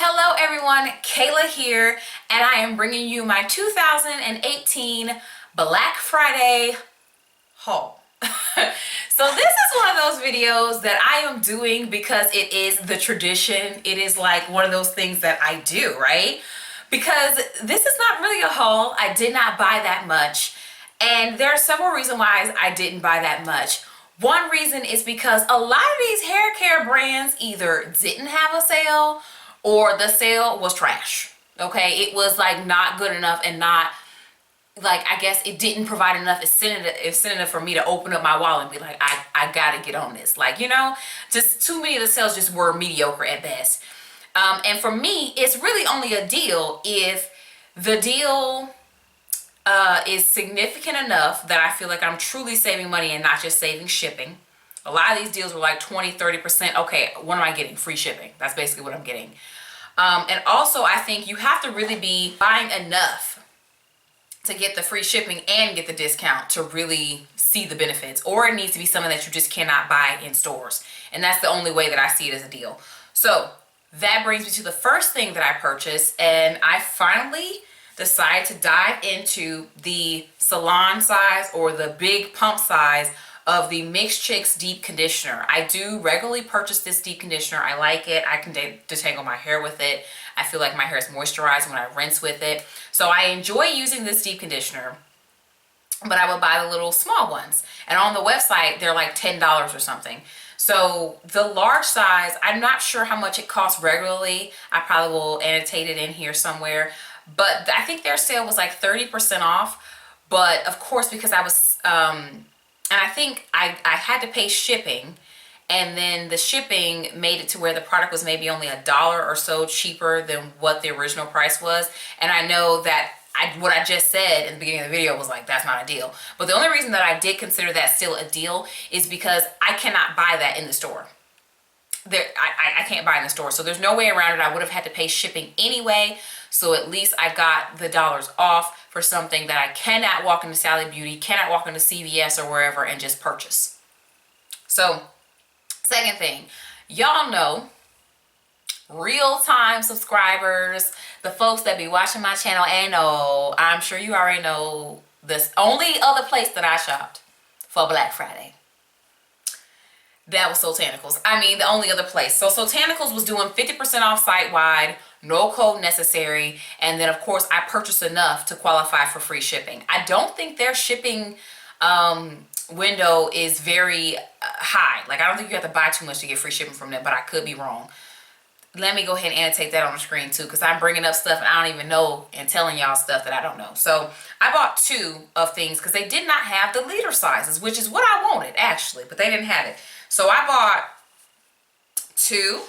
Hello everyone, Kayla here, and I am bringing you my 2018 Black Friday haul. So this is one of those videos that I am doing because it is the tradition. It is like one of those things that I do, right? Because this is not really a haul. I did not buy that much, and there are several reasons why I didn't buy that much. One reason is because a lot of these hair care brands either didn't have a sale or the sale was trash. Okay, it was like not good enough and not like, I guess it didn't provide enough incentive for me to open up my wallet and be like, I gotta get on this. Like, just too many of the sales just were mediocre at best. And for me, it's really only a deal if the deal is significant enough that I feel like I'm truly saving money and not just saving shipping. A lot of these deals were like 20-30%. Okay, what am I getting? Free shipping. That's basically what I'm getting. And also, I think you have to really be buying enough to get the free shipping and get the discount to really see the benefits. Or it needs to be something that you just cannot buy in stores. And that's the only way that I see it as a deal. So that brings me to the first thing that I purchased. And I finally decided to dive into the salon size or the big pump size of the Mix Chicks deep conditioner. I do regularly purchase this deep conditioner. I like it. I can detangle my hair with it. I feel like my hair is moisturized when I rinse with it. So I enjoy using this deep conditioner, but I would buy the little small ones. And on the website, they're like $10 or something. So the large size, I'm not sure how much it costs regularly. I probably will annotate it in here somewhere. But I think their sale was like 30% off. But of course, because I was, and I think I had to pay shipping, and then the shipping made it to where the product was maybe only $1 or so cheaper than what the original price was. And I know that what I just said in the beginning of the video was like, that's not a deal. But the only reason that I did consider that still a deal is because I cannot buy that in the store. I can't buy in the store, so there's no way around it. I would have had to pay shipping anyway, so at least I got the dollars off for something that I cannot walk into Sally Beauty, cannot walk into CVS or wherever and just purchase. So second thing, y'all know, real-time subscribers, the folks that be watching my channel, and know, I'm sure you already know, this only other place that I shopped for Black Friday. That was Soultanicals. I mean, the only other place. So Soultanicals was doing 50% off site-wide, no code necessary, and then of course I purchased enough to qualify for free shipping. I don't think their shipping window is very high. Like, I don't think you have to buy too much to get free shipping from them, but I could be wrong. Let me go ahead and annotate that on the screen too, because I'm bringing up stuff and I don't even know and telling y'all stuff that I don't know. So I bought two of things because they did not have the liter sizes, which is what I wanted actually, but they didn't have it. So I bought two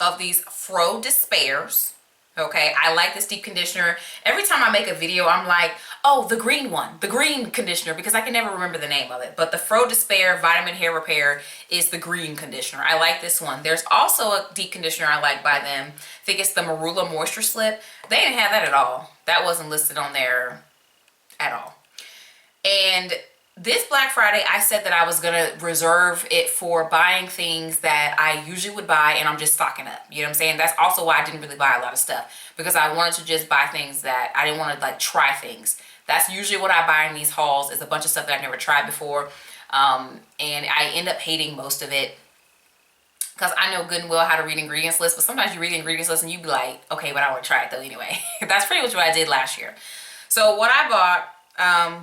of these Fro Despairs. Okay, I like this deep conditioner. Every time I make a video, I'm like, oh, the green one, the green conditioner, because I can never remember the name of it. But the Fro Despair Vitamin Hair Repair is the green conditioner. I like this one. There's also a deep conditioner I like by them. I think it's the Marula Moisture Slip. They didn't have that at all. That wasn't listed on there at all. And this Black Friday, I said that I was going to reserve it for buying things that I usually would buy, and I'm just stocking up. You know what I'm saying? That's also why I didn't really buy a lot of stuff, because I wanted to just buy things that I didn't want to like try things. That's usually what I buy in these hauls, is a bunch of stuff that I've never tried before. And I end up hating most of it because I know good and well how to read ingredients lists, but sometimes you read the ingredients list and you be like, okay, but I want to try it though anyway. That's pretty much what I did last year. So what I bought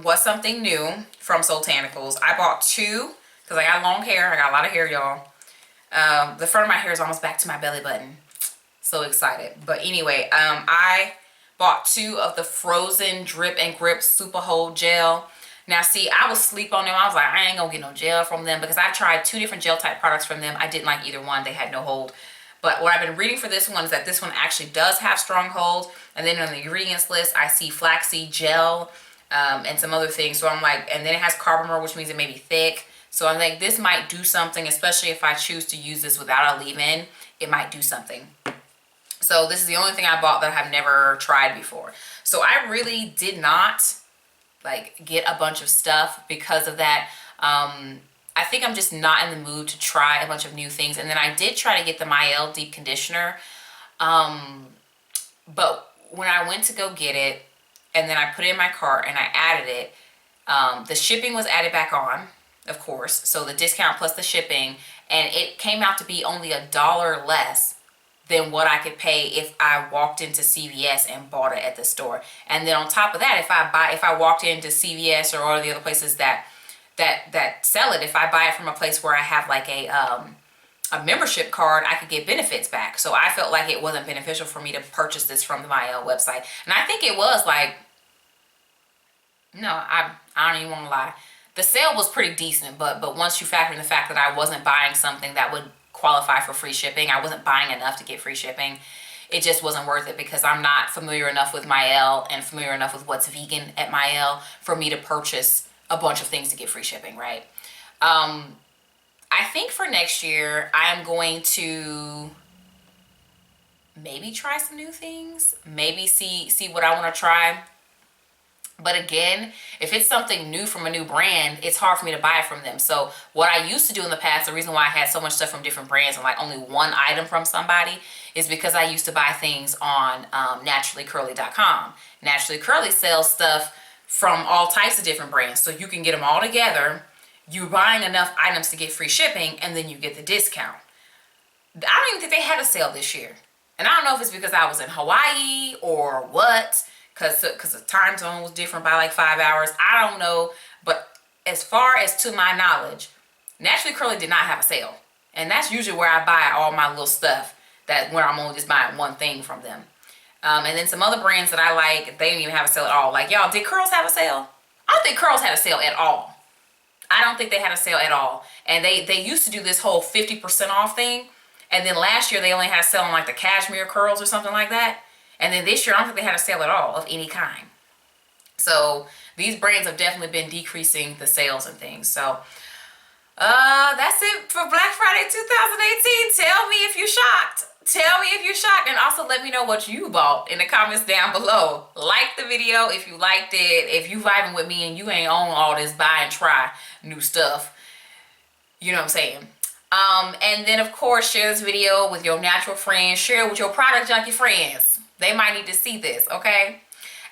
was something new from Soultanicals. I bought two because I got long hair. I got a lot of hair, y'all. The front of my hair is almost back to my belly button. So excited. But anyway, I bought two of the Frozen Drip and Grip Super Hold Gel. Now see, I was asleep on them. I was like, I ain't gonna get no gel from them, because I've tried two different gel type products from them. I didn't like either one. They had no hold. But what I've been reading for this one is that this one actually does have strong hold. And then on the ingredients list, I see flaxseed gel, and some other things. So I'm like, and then it has carbomer, which means it may be thick. So I'm like, this might do something, especially if I choose to use this without a leave-in. It might do something. So this is the only thing I bought that I have never tried before. So I really did not like get a bunch of stuff because of that. I think I'm just not in the mood to try a bunch of new things. And then I did try to get the Mielle deep conditioner. But when I went to go get it, and then I put it in my cart and I added it, the shipping was added back on, of course. So the discount plus the shipping, and it came out to be only $1 less than what I could pay if I walked into CVS and bought it at the store. And then on top of that, if I walked into CVS or all the other places that sell it, if I buy it from a place where I have like a membership card, I could get benefits back. So I felt like it wasn't beneficial for me to purchase this from the Mielle website. And I think it was like, no, I don't even want to lie. The sale was pretty decent, but once you factor in the fact that I wasn't buying something that would qualify for free shipping, I wasn't buying enough to get free shipping, it just wasn't worth it because I'm not familiar enough with Mielle and familiar enough with what's vegan at Mielle for me to purchase a bunch of things to get free shipping, right? I think for next year, I'm going to maybe try some new things, maybe see what I want to try. But again, if it's something new from a new brand, it's hard for me to buy it from them. So what I used to do in the past, the reason why I had so much stuff from different brands and like only one item from somebody, is because I used to buy things on naturallycurly.com. Naturally Curly sells stuff from all types of different brands, so you can get them all together. You're buying enough items to get free shipping, and then you get the discount. I don't even think they had a sale this year. And I don't know if it's because I was in Hawaii or what, because the time zone was different by like 5 hours. I don't know. But as far as to my knowledge, Naturally Curly did not have a sale. And that's usually where I buy all my little stuff, where I'm only just buying one thing from them. And then some other brands that I like, they didn't even have a sale at all. Like, y'all, did Curls have a sale? I don't think Curls had a sale at all. I don't think they had a sale at all. And they used to do this whole 50% off thing. And then last year they only had a sale on like the cashmere curls or something like that. And then this year I don't think they had a sale at all of any kind. So these brands have definitely been decreasing the sales and things. So that's it for Black Friday 2018. Tell me if you're shocked. Tell me if you're shocked, and also let me know what you bought in the comments down below. Like the video if you liked it. If you vibing with me and you ain't on all this buy and try new stuff, you know what I'm saying. And then of course share this video with your natural friends. Share it with your product junkie friends. They might need to see this, okay?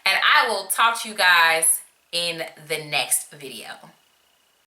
And I will talk to you guys in the next video.